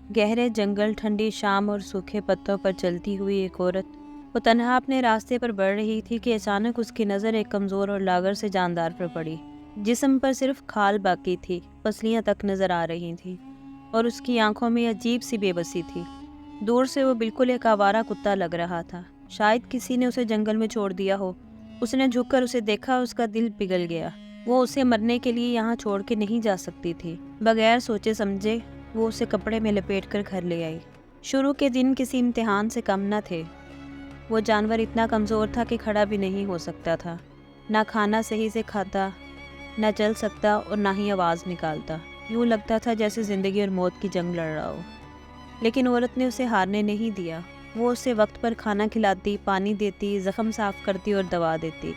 گہرے جنگل، ٹھنڈی شام اور سوکھے پتوں پر چلتی ہوئی ایک عورت، وہ تنہا اپنے راستے پر بڑھ رہی تھی کہ اچانک اس کی نظر ایک کمزور اور لاغر سے جاندار پر پڑی۔ جسم پر صرف کھال باقی تھی، پسلیاں تک نظر آ رہی تھیں اور اس کی آنکھوں میں عجیب سی بے بسی تھی۔ دور سے وہ بالکل ایک آوارہ کتا لگ رہا تھا، شاید کسی نے اسے جنگل میں چھوڑ دیا ہو۔ اس نے جھک کر اسے دیکھا، اس کا دل پگھل گیا۔ وہ اسے مرنے کے لیے یہاں چھوڑ کے نہیں جا سکتی تھی۔ بغیر سوچے سمجھے وہ اسے کپڑے میں لپیٹ کر گھر لے آئی۔ شروع کے دن کسی امتحان سے کم نہ تھے۔ وہ جانور اتنا کمزور تھا کہ کھڑا بھی نہیں ہو سکتا تھا، نہ کھانا صحیح سے کھاتا، نہ چل سکتا اور نہ ہی آواز نکالتا۔ یوں لگتا تھا جیسے زندگی اور موت کی جنگ لڑ رہا ہو۔ لیکن عورت نے اسے ہارنے نہیں دیا۔ وہ اسے وقت پر کھانا کھلاتی، پانی دیتی، زخم صاف کرتی اور دوا دیتی،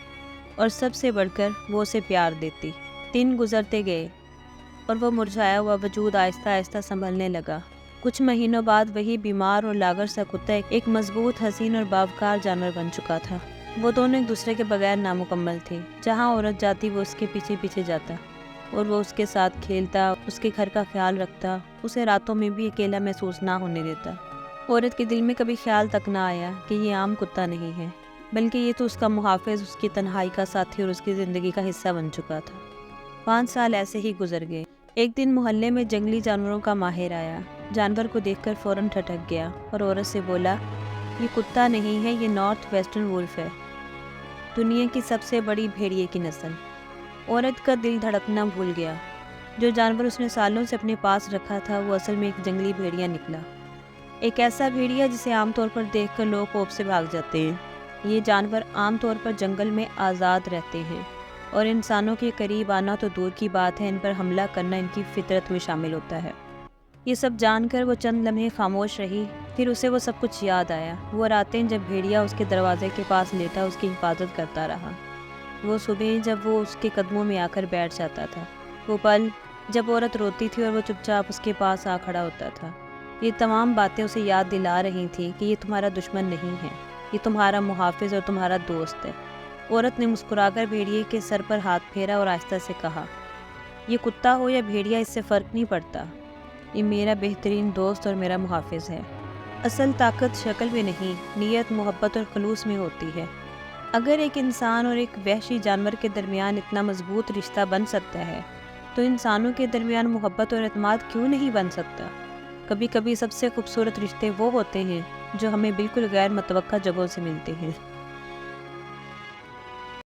اور سب سے بڑھ کر وہ اسے پیار دیتی۔ دن گزرتے گئے اور وہ مرجھایا ہوا وجود آہستہ آہستہ سنبھلنے لگا۔ کچھ مہینوں بعد وہی بیمار اور لاغر سا کتا ایک مضبوط، حسین اور باوقار جانور بن چکا تھا۔ وہ دونوں ایک دوسرے کے بغیر نامکمل تھے۔ جہاں عورت جاتی وہ اس کے پیچھے پیچھے جاتا، اور وہ اس کے ساتھ کھیلتا، اس کے گھر کا خیال رکھتا، اسے راتوں میں بھی اکیلا محسوس نہ ہونے دیتا۔ عورت کے دل میں کبھی خیال تک نہ آیا کہ یہ عام کتا نہیں ہے، بلکہ یہ تو اس کا محافظ، اس کی تنہائی کا ساتھی اور اس کی زندگی کا حصہ بن چکا تھا۔ 5 سال ایسے ہی گزر گئے۔ ایک دن محلے میں جنگلی جانوروں کا ماہر آیا۔ جانور کو دیکھ کر فوراً ٹھٹک گیا اور عورت سے بولا، یہ کتا نہیں ہے، یہ نارتھ ویسٹرن وولف ہے، دنیا کی سب سے بڑی بھیڑیے کی نسل۔ عورت کا دل دھڑکنا بھول گیا۔ جو جانور اس نے سالوں سے اپنے پاس رکھا تھا وہ اصل میں ایک جنگلی بھیڑیا نکلا، ایک ایسا بھیڑیا جسے عام طور پر دیکھ کر لوگ خوف سے بھاگ جاتے ہیں۔ یہ جانور عام طور پر جنگل میں آزاد رہتے ہیں اور انسانوں کے قریب آنا تو دور کی بات ہے، ان پر حملہ کرنا ان کی فطرت میں شامل ہوتا ہے۔ یہ سب جان کر وہ چند لمحے خاموش رہی، پھر اسے وہ سب کچھ یاد آیا۔ وہ راتیں جب بھیڑیا اس کے دروازے کے پاس لیٹا اس کی حفاظت کرتا رہا، وہ صبح جب وہ اس کے قدموں میں آ کر بیٹھ جاتا تھا، وہ پل جب عورت روتی تھی اور وہ چپ چاپ اس کے پاس آ کھڑا ہوتا تھا۔ یہ تمام باتیں اسے یاد دلا رہی تھیں کہ یہ تمہارا دشمن نہیں ہے، یہ تمہارا محافظ اور تمہارا دوست ہے۔ عورت نے مسکرا کر بھیڑیے کے سر پر ہاتھ پھیرا اور آہستہ سے کہا، یہ کتا ہو یا بھیڑیا اس سے فرق نہیں پڑتا، یہ میرا بہترین دوست اور میرا محافظ ہے۔ اصل طاقت شکل میں نہیں، نیت، محبت اور خلوص میں ہوتی ہے۔ اگر ایک انسان اور ایک وحشی جانور کے درمیان اتنا مضبوط رشتہ بن سکتا ہے تو انسانوں کے درمیان محبت اور اعتماد کیوں نہیں بن سکتا؟ کبھی کبھی سب سے خوبصورت رشتے وہ ہوتے ہیں جو ہمیں بالکل غیر متوقع جگہوں سے ملتے ہیں۔